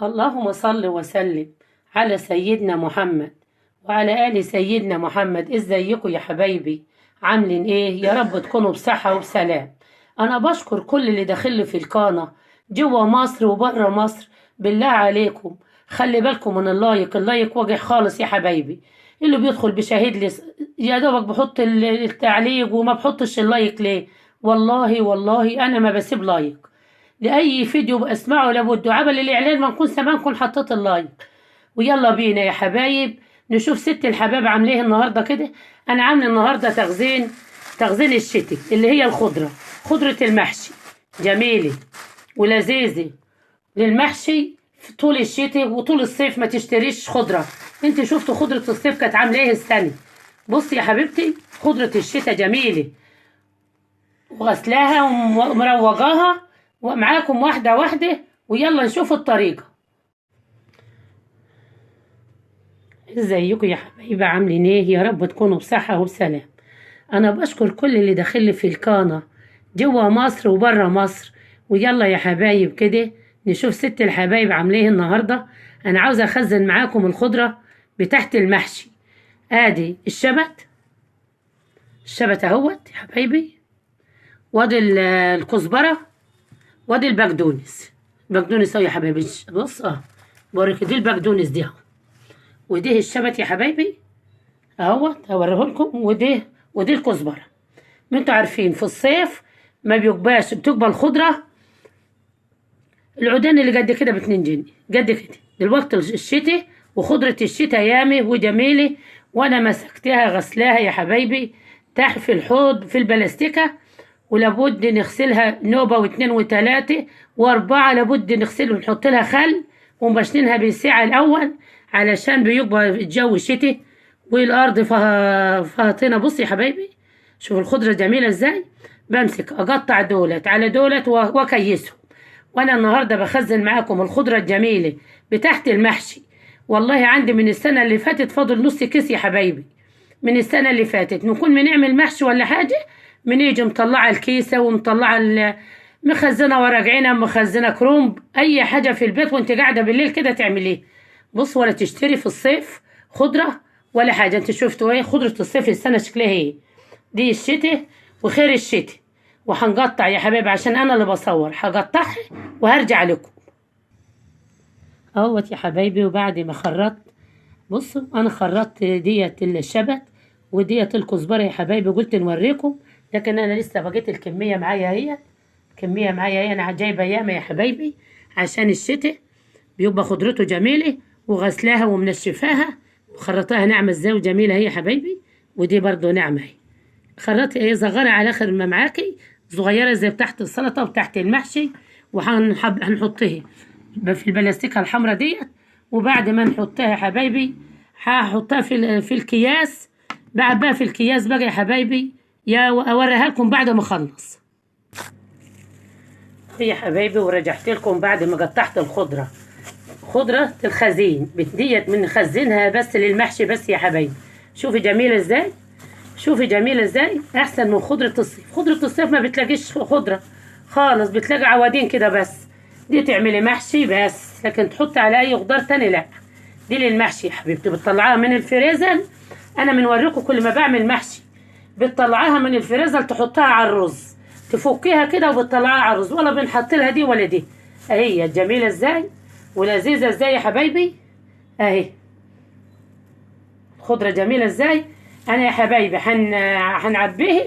اللهم صل وسلم على سيدنا محمد وعلى آل سيدنا محمد. ازيكم يا حبايبي؟ عاملين ايه؟ يا رب تكونوا بصحة وبسلام. انا بشكر كل اللي داخل في القناة جوه مصر وبره مصر. بالله عليكم خلي بالكم من اللايك. اللايك واجع خالص يا حبايبي. اللي بيدخل بشاهد لي يا دوبك بحط التعليق وما بحطش اللايك ليه؟ والله انا ما بسيب لايك لأي فيديو بسمعه. لابد عمل الإعلان ما نكون زمان كون حطيت اللايك. ويلا بينا يا حبايب نشوف ست الحباب عامله ايه النهارده كده. أنا عاملة النهارده تخزين الشتي اللي هي خضرة المحشي جميلة ولذيذة للمحشي في طول الشتاء وطول الصيف. ما تشتريش خضرة. انت شفتوا خضرة الصيف كانت عاملة ايه السنة؟ بصي يا حبيبتي خضرة الشتاء جميلة وغسلاها ومروجاها ومعاكم واحدة واحدة. ويلا نشوف الطريقة. ازيكم يا حبايبي؟ عاملين ايه؟ يا رب تكونوا بصحة وبسلام. انا بشكر كل اللي داخل في القناة جوا مصر وبره مصر. ويلا يا حبايب كده نشوف ست الحبايب عامله ايه النهارده. انا عاوزة اخزن معاكم الخضرة بتاعت المحشي. ادي الشبت اهوت يا حبايبي، وادي الكزبرة، وادي البقدونس اهو يا حبايبي. بص بوريك دي البقدونس دي اهو، ودي الشبت يا حبايبي اهوت هوريه لكم. ودي الكزبره. ما انتوا عارفين في الصيف ما بتقبل الخضره العودان اللي قد كده ب2 جنيه قد كده. دلوقتي الشتاء وخضره الشتاء يامي وجميله. وانا مسكتها غسلاها يا حبايبي تحت في الحوض في البلاستيكه. ولابد نغسلها نوبة و2 و3 و4. لابد نغسلها ونحط لها خل ومبشنينها بالساعة الأول علشان بيبقى الجو شتي والأرض فيها طينة. بصي يا حبايبي شوف الخضرة جميلة ازاي. بمسك أقطع دولت على دولت وأكيسهم. وأنا النهاردة بخزن معاكم الخضرة الجميلة بتاعت المحشي. والله عندي من السنة اللي فاتت فاضل نص كيس يا حبايبي. من السنة اللي فاتت نكون بنعمل محشي ولا حاجة منيجي مطلعة الكيسة ومطلعة مخزنة ورق عنب مخزنة كرومب أي حاجة في البيت وانت قاعدة بالليل كده تعمليه. بص ولا تشتري في الصيف خضرة ولا حاجة. انت شفتوا ايه خضرة الصيف السنة شكلها ايه؟ دي الشتاء وخير الشتاء. وهنقطع يا حبايبي عشان أنا اللي بصور هقطعها وهرجع لكم اهوت يا حبايبي. وبعد ما خرطت بصوا أنا خرطت ديت الشبت وديت الكزبرة يا حبايبي قلت نوريكم. لكن انا لسه بقيت الكميه معايا هي انا جايبه ياما يا حبايبي عشان الشتاء بيبقى خضرته جميله وغسلاها ومنشفاها وخرطاها ناعمه ازاي وجميله هي يا حبايبي. ودي برضو ناعمه اهي خرطت ايه صغيره على اخر ما معاكي صغيره زي بتاعت السلطه وبتاعت المحشي. هنحطها في البلاستيكه الحمراء ديت. وبعد ما نحطها يا حبايبي هحطها في الكياس. بعد بقى في الكياس بقى يا حبايبي يا اوريها لكم بعد ما اخلص يا حبايبي. ورجعت لكم بعد ما قطعت خضره الخزين ديت بنخزنها بس للمحشي بس يا حبايبي. شوفي جميله ازاي احسن من خضره الصيف. خضره الصيف ما بتلاقيش خضره خالص بتلاقي عوادين كده بس. دي تعملي محشي بس لكن تحطي على اي خضار تاني لا. دي للمحشي يا حبيبتي بتطلعها من الفريزر. انا بنوريكم كل ما بعمل محشي بتطلعيها من الفريزر تحطها على الرز تفكيها كده وبتطلعها على الرز ولا بنحط لها دي ولا دي. اهي جميله ازاي ولذيذه ازاي يا حبايبي. اهي خضره جميله ازاي. انا يا حبايبي هنعبيه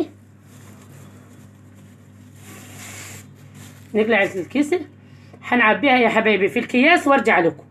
نقلع الكيسه هنعبيها يا حبايبي في الكياس وارجع لكم.